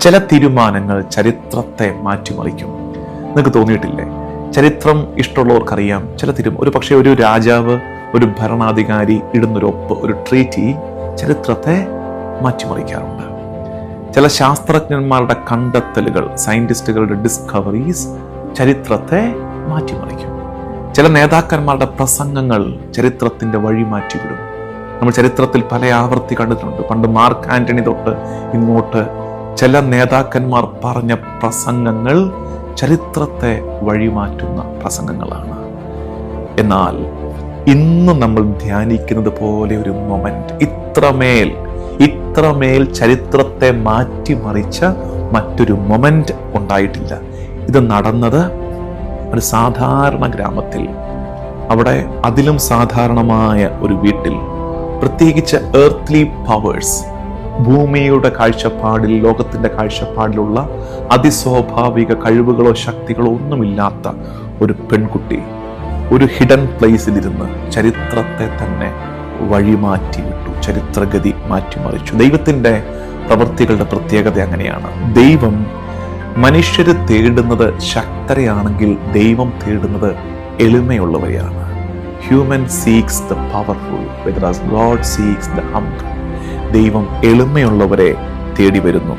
ചില തീരുമാനങ്ങൾ ചരിത്രത്തെ മാറ്റിമറിക്കും. നിങ്ങൾക്ക് തോന്നിയിട്ടില്ലേ? ചരിത്രം ഇഷ്ടമുള്ളവർക്കറിയാം, ഒരു പക്ഷേ ഒരു രാജാവ്, ഒരു ഭരണാധികാരി ഇടുന്നൊരൊപ്പ്, ഒരു ട്രീറ്റി ചരിത്രത്തെ മാറ്റിമറിക്കാറുണ്ട്. ചില ശാസ്ത്രജ്ഞന്മാരുടെ കണ്ടെത്തലുകൾ, സയന്റിസ്റ്റുകളുടെ ഡിസ്കവറീസ് ചരിത്രത്തെ മാറ്റിമറിക്കും. ചില നേതാക്കന്മാരുടെ പ്രസംഗങ്ങൾ ചരിത്രത്തിന്റെ വഴി മാറ്റിവിടും. നമ്മൾ ചരിത്രത്തിൽ പല ആവർത്തി കണ്ടിട്ടുണ്ട്. പണ്ട് മാർക്ക് ആന്റണി തൊട്ട് ഇങ്ങോട്ട് ചില നേതാക്കന്മാർ പറഞ്ഞ പ്രസംഗങ്ങൾ ചരിത്രത്തെ വഴിമാറ്റുന്ന പ്രസംഗങ്ങളാണ്. എന്നാൽ ഇന്ന് നമ്മൾ ധ്യാനിക്കുന്നത് പോലെ ഒരു മൊമെന്റ്, ഇത്രമേൽ ചരിത്രത്തെ മാറ്റിമറിച്ച മറ്റൊരു മൊമെന്റ് ഉണ്ടായിട്ടില്ല. ഇത് നടന്നത് ഒരു സാധാരണ ഗ്രാമത്തിൽ, അവിടെ അതിലും സാധാരണമായ ഒരു വീട്ടിൽ, പ്രത്യേകിച്ച് എർത്ത്ലി പവേഴ്സ്, ഭൂമിയുടെ കാഴ്ചപ്പാടിൽ, ലോകത്തിന്റെ കാഴ്ചപ്പാടിലുള്ള അതിസ്വാഭാവിക കഴിവുകളോ ശക്തികളോ ഒന്നുമില്ലാത്ത ഒരു പെൺകുട്ടി ഒരു ഹിഡൻ പ്ലേസിലിരുന്ന് ചരിത്രത്തെ തന്നെ വഴിമാറ്റി വിട്ടു, ചരിത്രഗതി മാറ്റിമറിച്ചു. ദൈവത്തിന്റെ പ്രവൃത്തികളുടെ പ്രത്യേകത അങ്ങനെയാണ്. ദൈവം മനുഷ്യര് തേടുന്നത് ശക്തരെയാണെങ്കിൽ ദൈവം തേടുന്നത് എളിമയുള്ളവരെയാണ്. Human seeks the powerful, whereas God seeks the humble. ദൈവം എളിമയുള്ളവരെ തേടി വരുന്നു.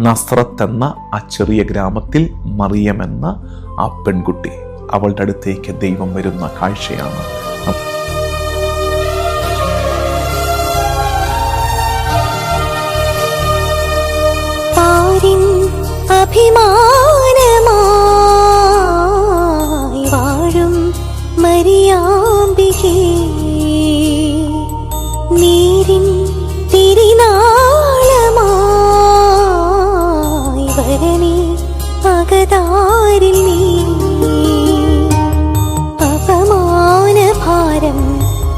നസ്രത്ത് എന്ന ആ ചെറിയ ഗ്രാമത്തിൽ മറിയം എന്ന ആ പെൺകുട്ടി, അവളുടെ അടുത്തേക്ക് ദൈവം വരുന്ന കാഴ്ചയാണ് അഭിമാനമായി വാഴും മരിയാമ്പികേ, നീരിൻ തിരിനാളമായി വരണേ അകതാരിൽ നീ, അപമാനഭാരം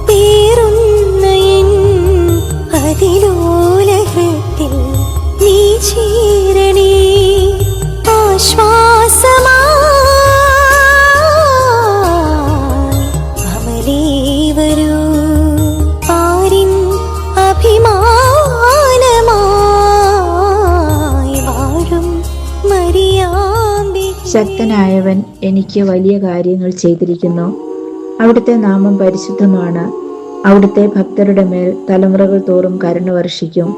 പേറുന്ന എൻ അതിലോലഹൃത്തിൽ നീ ചേരണേ, ആശ്വാസമായി അമലേ വരൂ, പാരിൻ അഭിമാനമായി വാഴും മരിയാമ്പികേ. ശക്തനായവൻ എനിക്ക് വലിയ കാര്യങ്ങൾ ചെയ്തിരിക്കുന്നു. അവിടുത്തെ നാമം പരിശുദ്ധമാണ്. അവിടുത്തെ ഭക്തരുടെ മേൽ തലമുറകൾ തോറും കരുണ വർഷിക്കും.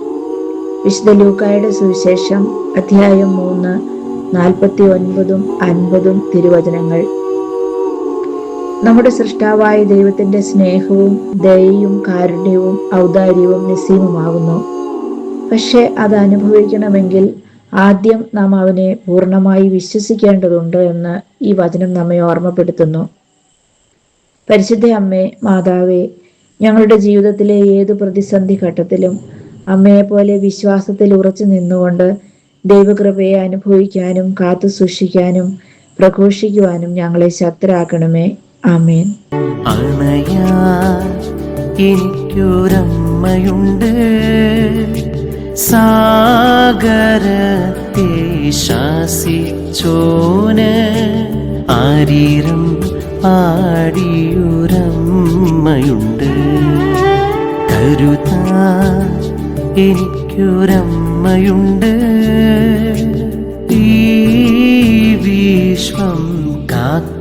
വിശുദ്ധ ലൂക്കായുടെ സുവിശേഷം അധ്യായം 3, 49, 50 തിരുവചനങ്ങൾ. നമ്മുടെ സൃഷ്ടാവായ ദൈവത്തിന്റെ സ്നേഹവും ദയയും കാരുണ്യവും ഔദാര്യവും നിസ്സീമമാകുന്നു. പക്ഷെ അത് അനുഭവിക്കണമെങ്കിൽ ആദ്യം നാം അവനെ പൂർണ്ണമായി വിശ്വസിക്കേണ്ടതുണ്ട് എന്ന് ഈ വചനം നമ്മെ ഓർമ്മപ്പെടുത്തുന്നു. പരിശുദ്ധ അമ്മേ, മാതാവേ, ഞങ്ങളുടെ ജീവിതത്തിലെ ഏതു പ്രതിസന്ധി ഘട്ടത്തിലും അമ്മയെപ്പോലെ വിശ്വാസത്തിൽ ഉറച്ചു നിന്നുകൊണ്ട് ദൈവകൃപയെ അനുഭവിക്കാനും കാത്തു സൂക്ഷിക്കാനും പ്രഘോഷിക്കുവാനും ഞങ്ങളെ ശക്തരാക്കണമേ. ആമേൻ. എനിക്കൊരമ്മയുണ്ട്, സാഗരത്തെ ശാസിച്ചോന് ആരീരം പാടിയൊരമ്മയുണ്ട്, കരുതാ എനിക്കൊരമ്മയുണ്ട്, ഈ വിശ്വം കാക്ക